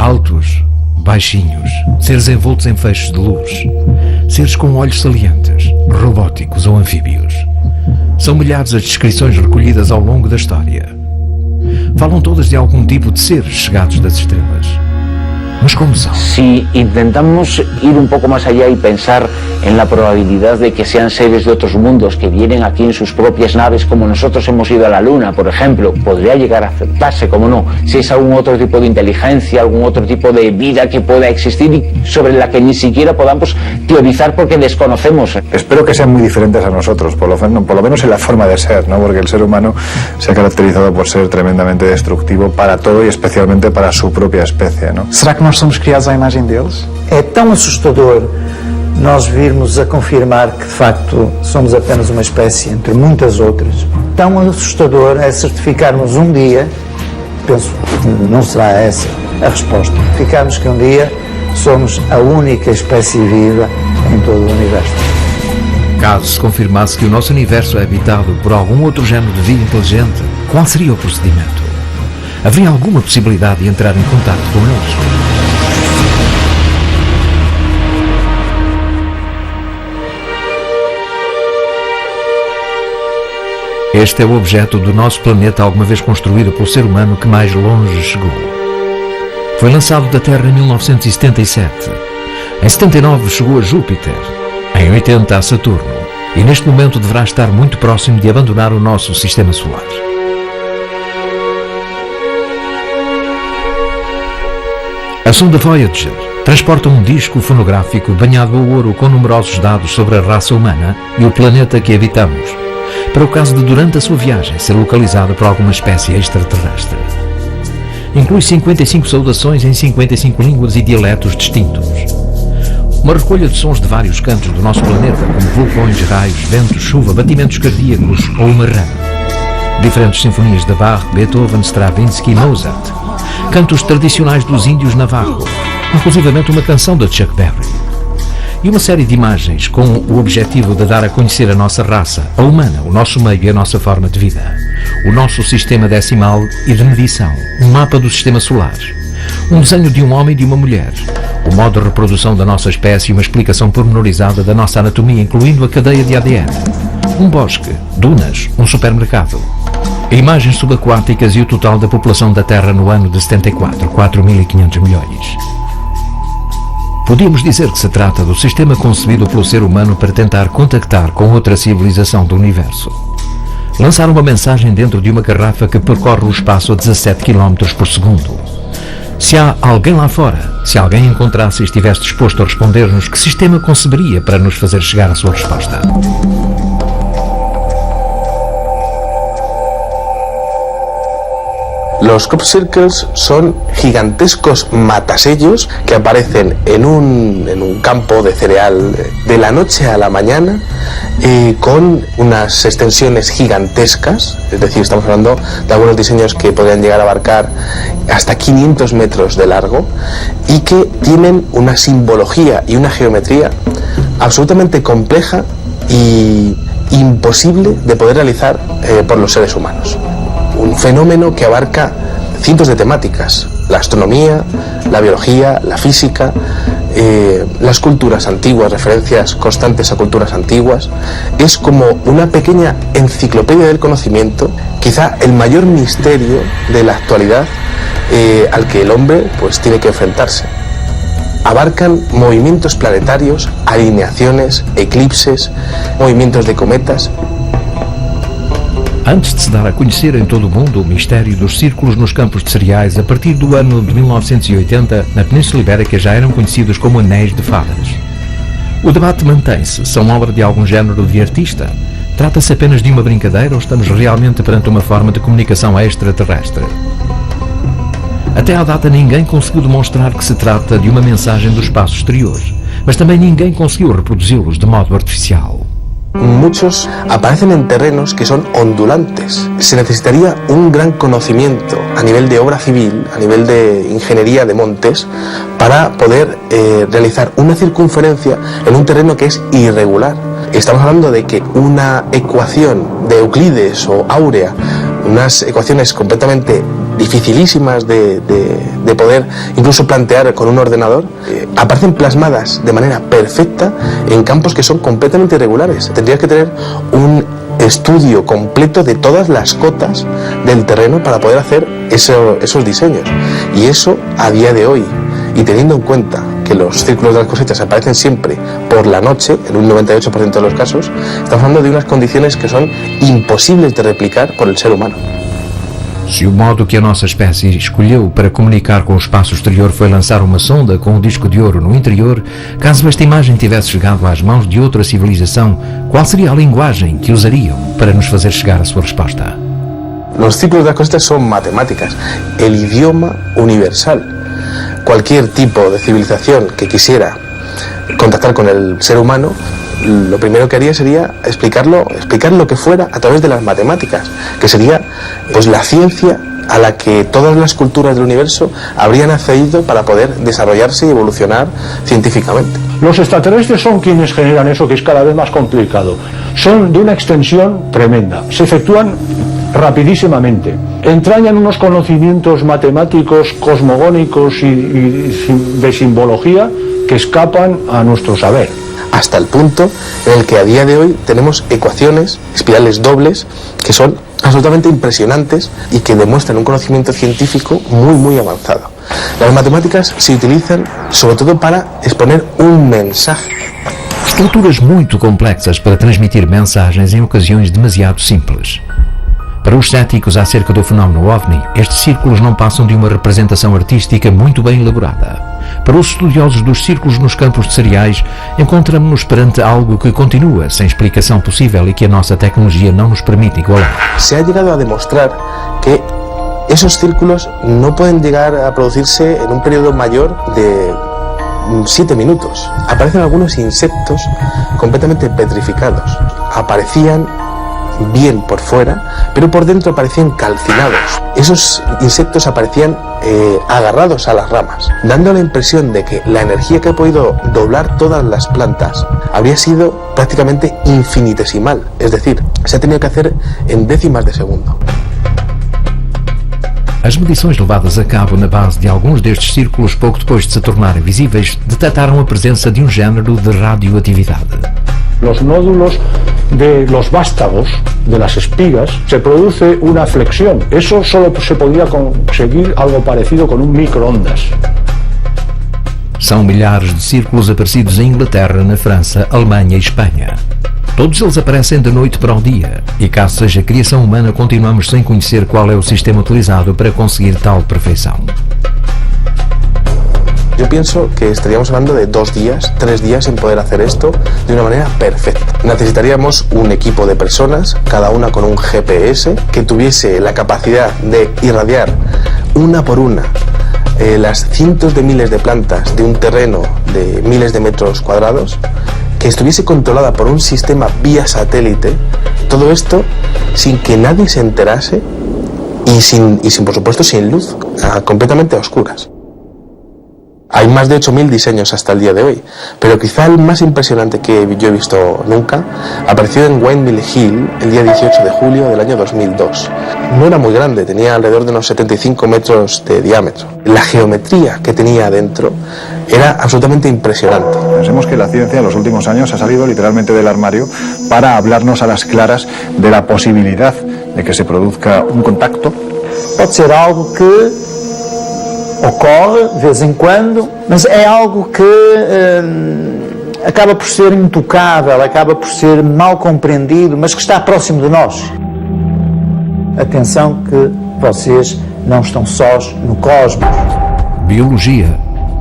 Altos, baixinhos, seres envoltos em feixes de luz, seres com olhos salientes, robóticos ou anfíbios. São milhares as descrições recolhidas ao longo da história. Falam todas de algum tipo de seres chegados das estrelas. Mas como son? Si intentamos ir un poco más allá y pensar en la probabilidad de que sean seres de otros mundos que vienen aquí en sus propias naves, como nosotros hemos ido a la Luna, por ejemplo, podría llegar a aceptarse, como no, si es algún otro tipo de inteligencia, algún otro tipo de vida que pueda existir y sobre la que ni siquiera podamos teorizar porque desconocemos. Espero que sean muy diferentes a nosotros, por lo menos en la forma de ser, ¿no? Porque el ser humano se ha caracterizado por ser tremendamente destructivo para todo y especialmente para su propia especie, ¿no? Será que nós somos criados à imagem deles? É tão assustador nós virmos a confirmar que de facto somos apenas uma espécie entre muitas outras. Tão assustador é certificarmos um dia, penso que não será essa a resposta, certificarmos que um dia somos a única espécie viva em todo o universo. Caso se confirmasse que o nosso universo é habitado por algum outro género de vida inteligente, qual seria o procedimento? Haveria alguma possibilidade de entrar em contato com eles? Este é o objeto do nosso planeta alguma vez construído pelo ser humano que mais longe chegou. Foi lançado da Terra em 1977. Em 79 chegou a Júpiter. Em 80 a Saturno. E neste momento deverá estar muito próximo de abandonar o nosso sistema solar. A sonda Voyager transporta um disco fonográfico banhado a ouro com numerosos dados sobre a raça humana e o planeta que habitamos, para o caso de, durante a sua viagem, ser localizada por alguma espécie extraterrestre. Inclui 55 saudações em 55 línguas e dialetos distintos. Uma recolha de sons de vários cantos do nosso planeta, como vulcões, raios, ventos, chuva, batimentos cardíacos ou uma rã. Diferentes sinfonias de Bach, Beethoven, Stravinsky e Mozart. Cantos tradicionais dos índios Navajo, inclusivamente uma canção de Chuck Berry. E uma série de imagens com o objetivo de dar a conhecer a nossa raça, a humana, o nosso meio e a nossa forma de vida, o nosso sistema decimal e de medição, um mapa do sistema solar, um desenho de um homem e de uma mulher, o modo de reprodução da nossa espécie e uma explicação pormenorizada da nossa anatomia, incluindo a cadeia de ADN, um bosque, dunas, um supermercado, imagens subaquáticas e o total da população da Terra no ano de 74, 4.500 milhões. Podíamos dizer que se trata do sistema concebido pelo ser humano para tentar contactar com outra civilização do universo. Lançar uma mensagem dentro de uma garrafa que percorre o espaço a 17 km por segundo. Se há alguém lá fora, se alguém encontrasse e estivesse disposto a responder-nos, que sistema conceberia para nos fazer chegar a sua resposta? Los crop circles son gigantescos matasellos que aparecen en un campo de cereal de la noche a la mañana con unas extensiones gigantescas, es decir, estamos hablando de algunos diseños que podrían llegar a abarcar hasta 500 metros de largo y que tienen una simbología y una geometría absolutamente compleja y imposible de poder realizar por los seres humanos. Un fenómeno que abarca cientos de temáticas: la astronomía, la biología, la física, las culturas antiguas, referencias constantes a culturas antiguas. Es como una pequeña enciclopedia del conocimiento, quizá el mayor misterio de la actualidad al que el hombre pues tiene que enfrentarse. Abarcan movimientos planetarios, alineaciones, eclipses, movimientos de cometas. Antes de se dar a conhecer em todo o mundo o mistério dos círculos nos campos de cereais, a partir do ano de 1980, na Península Ibérica já eram conhecidos como anéis de fadas. O debate mantém-se. São obra de algum género de artista? Trata-se apenas de uma brincadeira ou estamos realmente perante uma forma de comunicação extraterrestre? Até à data ninguém conseguiu demonstrar que se trata de uma mensagem do espaço exterior, mas também ninguém conseguiu reproduzi-los de modo artificial. Muchos aparecen en terrenos que son ondulantes. Se necesitaría un gran conocimiento a nivel de obra civil, a nivel de ingeniería de montes, para poder realizar una circunferencia en un terreno que es irregular. Estamos hablando de que una ecuación de Euclides o áurea, unas ecuaciones completamente dificilísimas de poder incluso plantear con un ordenador, aparecen plasmadas de manera perfecta en campos que son completamente irregulares. Tendrías que tener un estudio completo de todas las cotas del terreno para poder hacer esos diseños. Y eso, a día de hoy, y teniendo en cuenta que los círculos de las cosechas aparecen siempre por la noche, en un 98% de los casos, estamos hablando de unas condiciones que son imposibles de replicar por el ser humano. Se o modo que a nossa espécie escolheu para comunicar com o espaço exterior foi lançar uma sonda com um disco de ouro no interior, caso esta imagem tivesse chegado às mãos de outra civilização, qual seria a linguagem que usariam para nos fazer chegar a sua resposta? Los círculos de las cosechas son matemáticas, el idioma universal. Cualquier tipo de civilización que quisiera contactar con el ser humano, lo primero que haría sería explicar lo que fuera a través de las matemáticas, que sería pues la ciencia a la que todas las culturas del universo habrían accedido para poder desarrollarse y evolucionar científicamente. Los extraterrestres son quienes generan eso, que es cada vez más complicado. Son de una extensión tremenda, se efectúan rapidísimamente, entrañan unos conocimientos matemáticos, cosmogónicos y de simbología que escapan a nuestro saber. Hasta el punto en el que a día de hoy tenemos ecuaciones, espirales dobles, que son absolutamente impresionantes y que demuestran un conocimiento científico muy avanzado. Las matemáticas se utilizan sobre todo para exponer un mensaje. Estruturas muito complexas para transmitir mensagens em ocasiões demasiado simples. Para os céticos acerca do fenómeno OVNI, estes círculos não passam de uma representação artística muito bem elaborada. Para os estudiosos dos círculos nos campos de cereais, encontramos-nos perante algo que continua sem explicação possível e que a nossa tecnologia não nos permite igualar. Se ha llegado a demostrar que esos círculos no pueden llegar a producirse en un periodo mayor de 7 minutos. Aparecen algunos insectos completamente petrificados. Aparecían bien por fuera, pero por dentro aparecían calcinados. Esos insectos aparecían agarrados a las ramas, dando la impresión de que la energía que ha podido doblar todas las plantas habría sido prácticamente infinitesimal, es decir, se ha tenido que hacer en décimas de segundo. As medições levadas a cabo na base de alguns destes círculos pouco depois de se tornarem visíveis detectaram a presença de um género de radioatividade. Los nódulos de los vástagos, de las espigas, se produce una flexión. Eso solo se podía conseguir algo parecido con un microondas. São milhares de círculos aparecidos em Inglaterra, na França, Alemanha e Espanha. Todos eles aparecem de noite para o dia, e caso seja criação humana, continuamos sem conhecer qual é o sistema utilizado para conseguir tal perfeição. Yo pienso que estaríamos hablando de 2 días, 3 días en poder hacer esto de una manera perfecta. Necesitaríamos un equipo de personas, cada una con un GPS, que tuviese la capacidad de irradiar una por una las cientos de miles de plantas de un terreno de miles de metros cuadrados, que estuviese controlada por un sistema vía satélite, todo esto sin que nadie se enterase y sin por supuesto sin luz, completamente a oscuras. Hay más de 8.000 diseños hasta el día de hoy, pero quizá el más impresionante que yo he visto nunca apareció en Windmill Hill el día 18 de julio del año 2002. No era muy grande, tenía alrededor de unos 75 metros de diámetro. La geometría que tenía adentro era absolutamente impresionante. Pensemos que la ciencia en los últimos años ha salido literalmente del armario para hablarnos a las claras de la posibilidad de que se produzca un contacto. Pode ser algo que ocorre de vez em quando, mas é algo que acaba por ser intocável, acaba por ser mal compreendido, mas que está próximo de nós. Atenção que vocês não estão sós no cosmos. Biologia,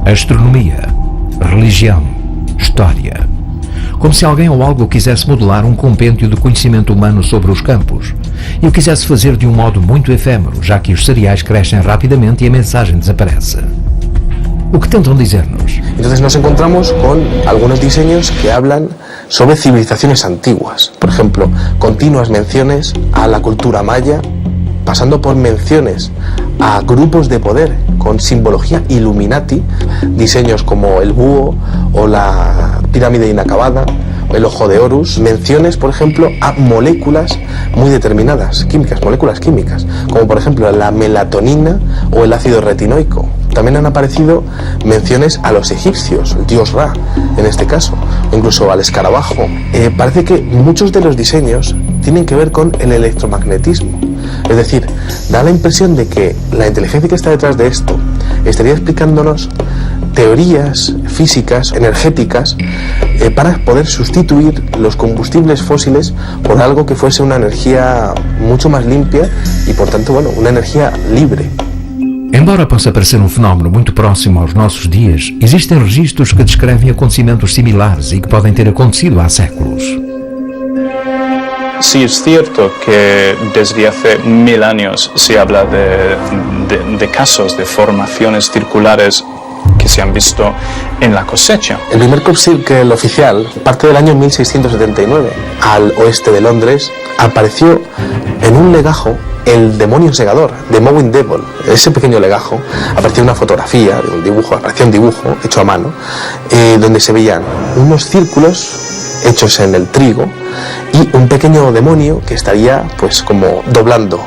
astronomia, religião, história. Como se alguém ou algo quisesse modelar um compêndio de conhecimento humano sobre os campos e o quisesse fazer de um modo muito efêmero, já que os cereais crescem rapidamente e a mensagem desaparece. O que tentam dizer-nos? Entonces nos encontramos con algunos diseños que hablan sobre civilizaciones antiguas. Por ejemplo, continuas menciones a la cultura maya, pasando por menciones a grupos de poder con simbología Illuminati, diseños como el búho o la pirámide inacabada el ojo de Horus, menciones, por ejemplo, a moléculas muy determinadas, químicas, moléculas químicas, como por ejemplo la melatonina o el ácido retinoico. También han aparecido menciones a los egipcios, el dios Ra, en este caso, o incluso al escarabajo. Parece que muchos de los diseños tienen que ver con el electromagnetismo. Es decir, da la impresión de que la inteligencia que está detrás de esto estaría explicándonos teorías físicas, energéticas, para poder sustituir los combustibles fósiles por algo que fuese una energía mucho más limpia y, por tanto, bueno, una energía libre. Embora possa parecer um fenómeno muito próximo aos nossos dias, existem registros que descrevem acontecimentos similares e que podem ter acontecido há séculos. Sí, es cierto que desde hace 1000 años se habla de casos de formaciones circulares que se han visto en la cosecha. El primer crop circle oficial, parte del año 1679, al oeste de Londres, apareció en un legajo el demonio segador, de Mowing Devil. Ese pequeño legajo apareció una fotografía, un dibujo, apareció un dibujo hecho a mano, donde se veían unos círculos hechos en el trigo y un pequeño demonio que estaría pues como doblando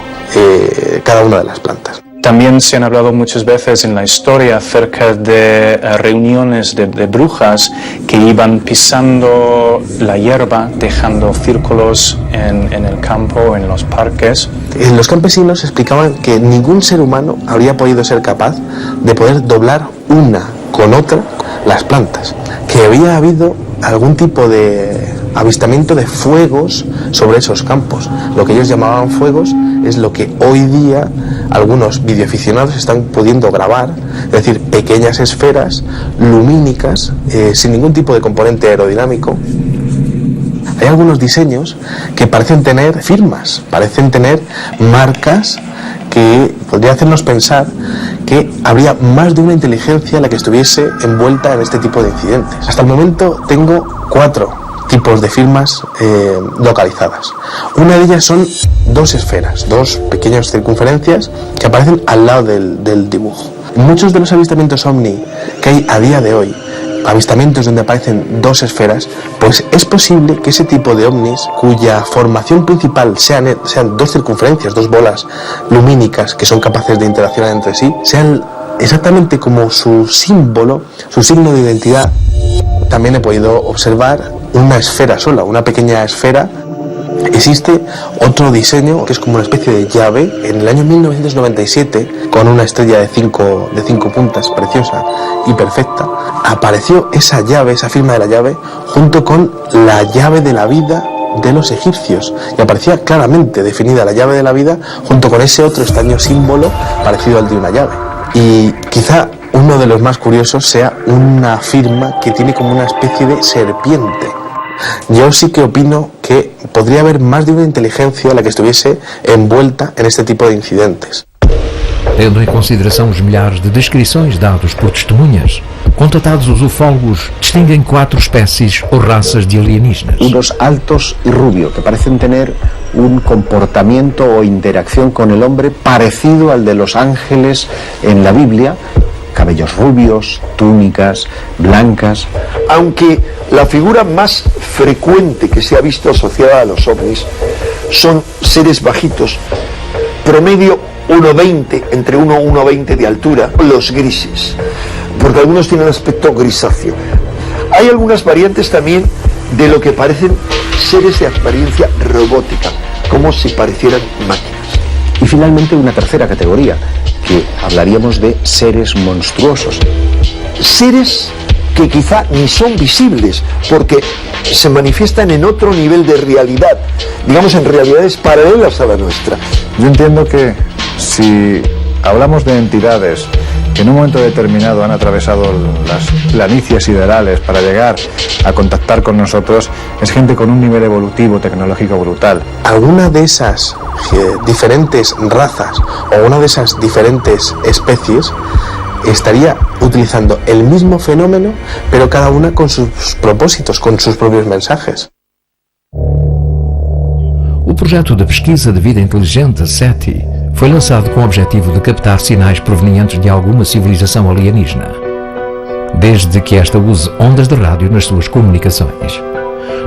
cada una de las plantas. También se han hablado muchas veces en la historia acerca de reuniones de brujas que iban pisando la hierba, dejando círculos en el campo, en los parques. Los campesinos explicaban que ningún ser humano habría podido ser capaz de poder doblar una con otra las plantas, que había habido algún tipo de avistamiento de fuegos sobre esos campos. Lo que ellos llamaban fuegos es lo que hoy día algunos videoaficionados están pudiendo grabar, es decir, pequeñas esferas lumínicas sin ningún tipo de componente aerodinámico. Hay algunos diseños que parecen tener firmas, parecen tener marcas que podría hacernos pensar que habría más de una inteligencia la que estuviese envuelta en este tipo de incidentes. Hasta el momento tengo 4 tipos de firmas localizadas. Una de ellas son 2 esferas, 2 pequeñas circunferencias que aparecen al lado del dibujo. Muchos de los avistamientos ovni que hay a día de hoy, avistamientos donde aparecen 2 esferas, pues es posible que ese tipo de ovnis, cuya formación principal sean 2 circunferencias, 2 bolas lumínicas que son capaces de interaccionar entre sí, sean exactamente como su símbolo, su signo de identidad. También he podido observar una esfera sola, una pequeña esfera. Existe otro diseño que es como una especie de llave. En el año 1997, con una estrella de 5 puntas preciosa y perfecta, apareció esa llave, esa firma de la llave, junto con la llave de la vida de los egipcios, y aparecía claramente definida la llave de la vida junto con ese otro extraño símbolo parecido al de una llave. Y quizá uno de los más curiosos sea una firma que tiene como una especie de serpiente. Yo sí que opino que podría haber más de una inteligencia la que estuviese envuelta en este tipo de incidentes. Tendo em consideração os milhares de descrições dados por testemunhas, contatados os ufólogos distinguem 4 espécies ou raças de alienígenas. Unos altos y rubios que parecen tener un comportamiento o interacción con el hombre parecido al de los ángeles en la Biblia, cabellos rubios, túnicas blancas. Aunque la figura más frecuente que se ha visto asociada a los ovnis son seres bajitos, promedio 1,20, entre 1 y 1,20 de altura, los grises, porque algunos tienen aspecto grisáceo. Hay algunas variantes también de lo que parecen seres de apariencia robótica, como si parecieran máquinas. Y finalmente una tercera categoría, que hablaríamos de seres monstruosos. Seres que quizá ni son visibles, porque se manifiestan en otro nivel de realidad, digamos en realidades paralelas a la nuestra. Yo entiendo que si hablamos de entidades que en un momento determinado han atravesado las planicies siderales para llegar a contactar con nosotros, es gente con un nivel evolutivo, tecnológico brutal. Alguna de esas diferentes razas o una de esas diferentes especies estaría utilizando el mismo fenómeno, pero cada una con sus propósitos, con sus propios mensajes. O projeto de pesquisa de vida inteligente SETI foi lançado com o objetivo de captar sinais provenientes de alguma civilização alienígena, desde que esta use ondas de rádio nas suas comunicações.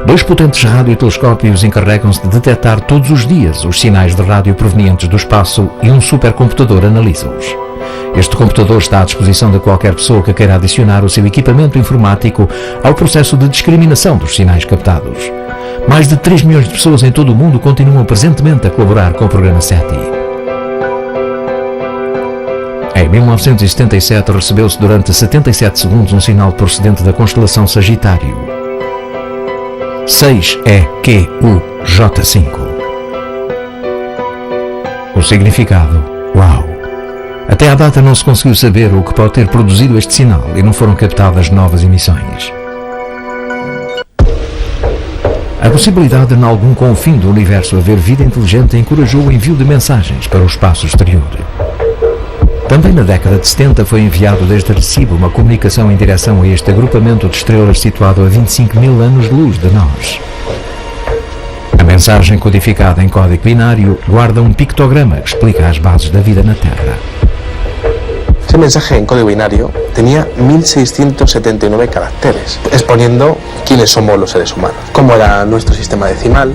Dois potentes radiotelescópios encarregam-se de detectar todos os dias os sinais de rádio provenientes do espaço e um supercomputador analisa-os. Este computador está à disposição de qualquer pessoa que queira adicionar o seu equipamento informático ao processo de discriminação dos sinais captados. Mais de 3 milhões de pessoas em todo o mundo continuam presentemente a colaborar com o programa SETI. Em 1977 recebeu-se durante 77 segundos um sinal procedente da constelação Sagitário. 6EQUJ5. O significado: uau! Até à data não se conseguiu saber o que pode ter produzido este sinal e não foram captadas novas emissões. A possibilidade de, em algum confim do universo, haver vida inteligente encorajou o envio de mensagens para o espaço exterior. Também na década de 70 foi enviado desde Arecibo uma comunicação em direção a este agrupamento de estrelas situado a 25 mil anos-luz de nós. A mensagem, codificada em código binário, guarda um pictograma que explica as bases da vida na Terra. Ese mensaje en código binario tenía 1679 caracteres, exponiendo quiénes somos los seres humanos, cómo era nuestro sistema decimal,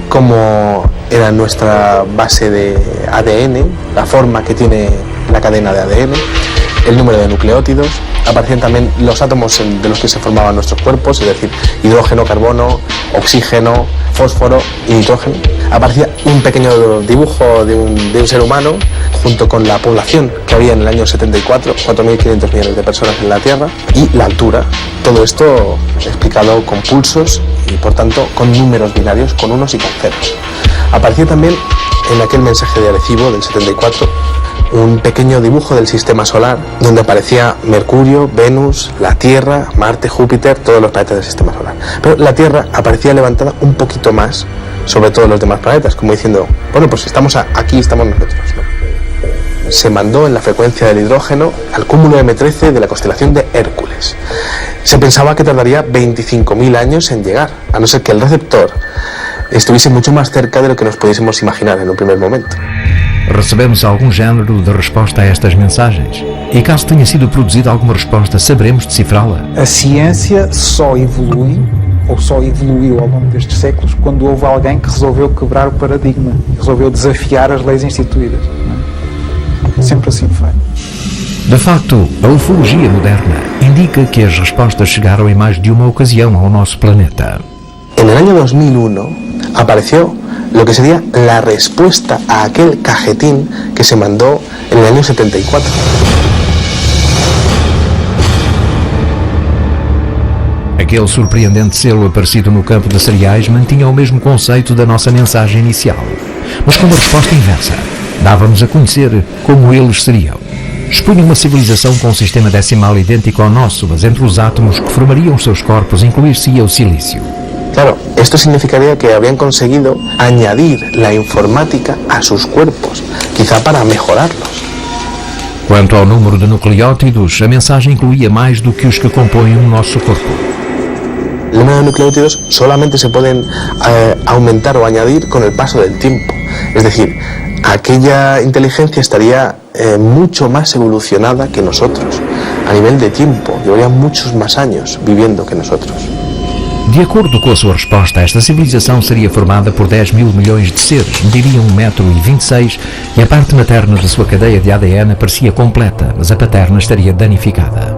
cómo era nuestra base de ADN, la forma que tiene la cadena de ADN, el número de nucleótidos. Aparecían también los átomos de los que se formaban nuestros cuerpos, es decir, hidrógeno, carbono, oxígeno, fósforo y nitrógeno. Aparecía un pequeño dibujo de un ser humano junto con la población que había en el año 74, 4.500 millones de personas en la Tierra, y la altura. Todo esto explicado con pulsos y por tanto con números binarios, con unos y con ceros. Aparecía también en aquel mensaje de Arecibo del 74 un pequeño dibujo del sistema solar donde aparecía Mercurio, Venus, la Tierra, Marte, Júpiter, todos los planetas del sistema solar. Pero la Tierra aparecía levantada un poquito más sobre todos los demás planetas, como diciendo, bueno, pues estamos aquí, estamos nosotros, ¿no? Se mandó en la frecuencia del hidrógeno al cúmulo M13 de la constelación de Hércules. Se pensaba que tardaría 25.000 años en llegar, a no ser que el receptor estuviese mucho más cerca de lo que nos pudiésemos imaginar en un primer momento. Recebemos algum género de resposta a estas mensagens? E caso tenha sido produzida alguma resposta, saberemos decifrá-la? A ciência só evolui, ou só evoluiu ao longo destes séculos, quando houve alguém que resolveu quebrar o paradigma, resolveu desafiar as leis instituídas. Não é? Sempre assim foi. De facto, a ufologia moderna indica que as respostas chegaram em mais de uma ocasião ao nosso planeta. En el año 2001 apareció lo que sería la respuesta a aquel cajetín que se mandó en el año 74. Aquele surpreendente selo aparecido no campo de cereais mantinha o mesmo conceito da nossa mensagem inicial, mas com uma resposta inversa. Dava-nos a conhecer como eles seriam. Expunha uma civilização com um sistema decimal idêntico ao nosso, mas entre os átomos que formariam os seus corpos incluir-se-ia o silício. Claro, esto significaría que habrían conseguido añadir la informática a sus cuerpos, quizá para mejorarlos. Quanto ao número de nucleótidos, a mensagem incluía mais do que os que compõem o nosso corpo. El número de nucleótidos solamente se pueden aumentar o añadir con el paso del tiempo. Es decir, aquella inteligencia estaría mucho más evolucionada que nosotros. A nivel de tiempo, llevaría muchos más años viviendo que nosotros. De acordo com a sua resposta, esta civilização seria formada por 10 mil milhões de seres, mediriam 1,26 m e a parte materna da sua cadeia de ADN parecia completa, mas a paterna estaria danificada.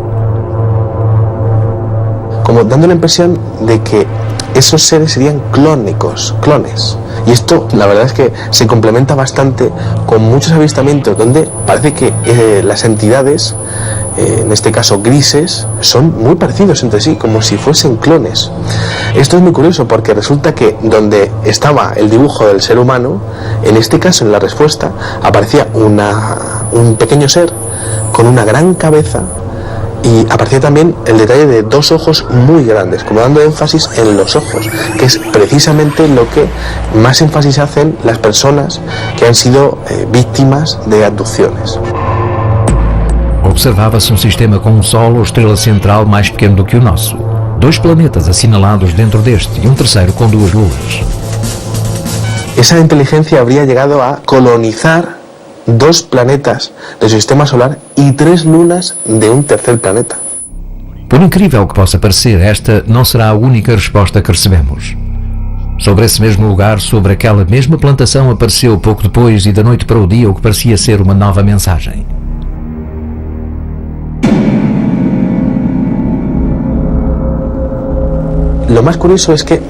Como dando la impresión de que esos seres serían clónicos, clones. Y esto, la verdad es que se complementa bastante con muchos avistamientos donde parece que las entidades, en este caso grises, son muy parecidos entre sí, como si fuesen clones. Esto es muy curioso porque resulta que donde estaba el dibujo del ser humano, en este caso en la respuesta, aparecía un pequeño ser con una gran cabeza. Y aparecía también el detalle de dos ojos muy grandes, como dando énfasis en los ojos, que es precisamente lo que más énfasis hacen las personas que han sido víctimas de abducciones. Observava-se sistema com um Sol ou estrela central mais pequeno do que o nosso, 2 planetas assinalados dentro deste e terceiro com 2 luas. Esa inteligencia habría llegado a colonizar 2 planetas del sistema solar y 3 lunas de un tercer planeta. Por incrível que possa parecer, esta não será a única resposta que recebemos. Sobre esse mesmo lugar, sobre aquela mesma plantação, apareceu pouco depois e da noite para o dia o que parecia ser uma nova mensagem. Lo más curioso es que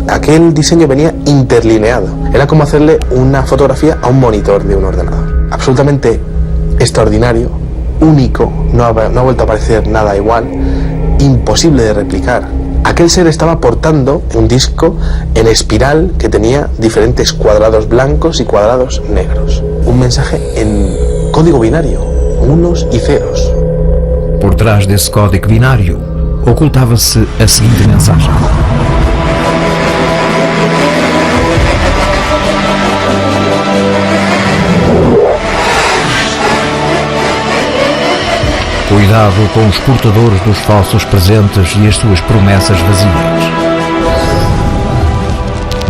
aquel diseño venía interlineado. Era como hacerle una fotografía a un monitor de un ordenador. Absolutamente extraordinario, único, no ha vuelto a aparecer nada igual, imposible de replicar. Aquel ser estaba portando un disco en espiral que tenía diferentes cuadrados blancos y cuadrados negros. Un mensaje en código binario, unos y ceros. Por trás desse código binário, ocultava-se a seguinte mensagem: cuidado com os portadores dos falsos presentes e as suas promessas vazias.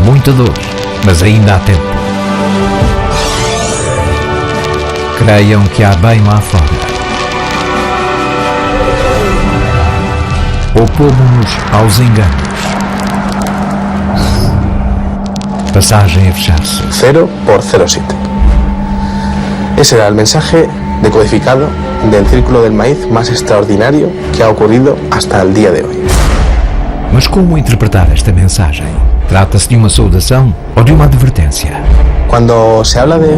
Muita dor, mas ainda há tempo. Creiam que há bem lá fora. Opomos-nos aos enganos. Passagem a fechar-se. 0 por 07. Ese era el mensaje decodificado del Círculo del Maíz más extraordinario que ha ocurrido hasta el día de hoy. Mas como interpretar esta mensagem? Trata-se de uma saudação ou de uma advertência? Cuando se habla de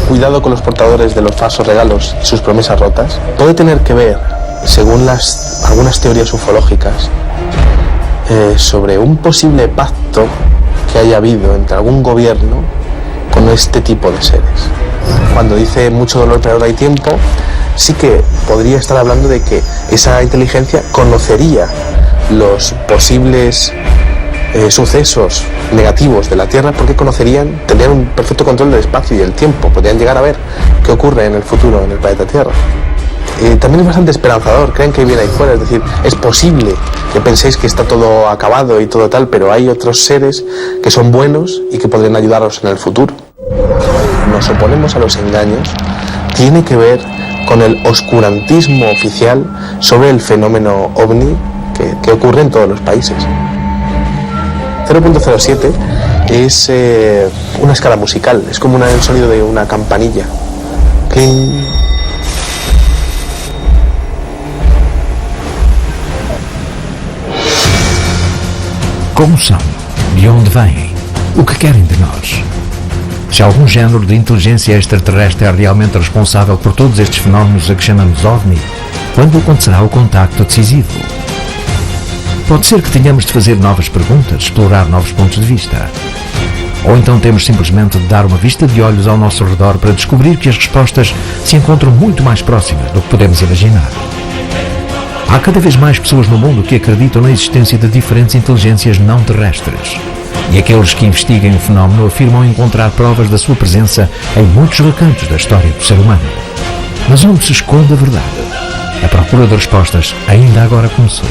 cuidado con los portadores de los falsos regalos y sus promesas rotas, puede tener que ver, según algunas teorías ufológicas, sobre un posible pacto que haya habido entre algún gobierno con este tipo de seres. Cuando dice mucho dolor pero ahora hay tiempo, sí que podría estar hablando de que esa inteligencia conocería los posibles sucesos negativos de la Tierra, porque tendrían un perfecto control del espacio y del tiempo, podrían llegar a ver qué ocurre en el futuro en el planeta Tierra. También es bastante esperanzador, creen que viene ahí fuera, es decir, es posible que penséis que está todo acabado y todo tal, pero hay otros seres que son buenos y que podrían ayudaros en el futuro. Nos oponemos a los engaños, tiene que ver con el oscurantismo oficial sobre el fenómeno OVNI que ocurre en todos los países. 0.07 es una escala musical, es como el sonido de una campanilla. Cling. Como são? De onde vêm? O que querem de nós? Se algum género de inteligência extraterrestre é realmente responsável por todos estes fenómenos a que chamamos OVNI, quando acontecerá o contacto decisivo? Pode ser que tenhamos de fazer novas perguntas, explorar novos pontos de vista. Ou então temos simplesmente de dar uma vista de olhos ao nosso redor para descobrir que as respostas se encontram muito mais próximas do que podemos imaginar. Há cada vez mais pessoas no mundo que acreditam na existência de diferentes inteligências não terrestres. E aqueles que investiguem o fenómeno afirmam encontrar provas da sua presença em muitos recantos da história do ser humano. Mas onde se esconde a verdade? A procura de respostas ainda agora começou.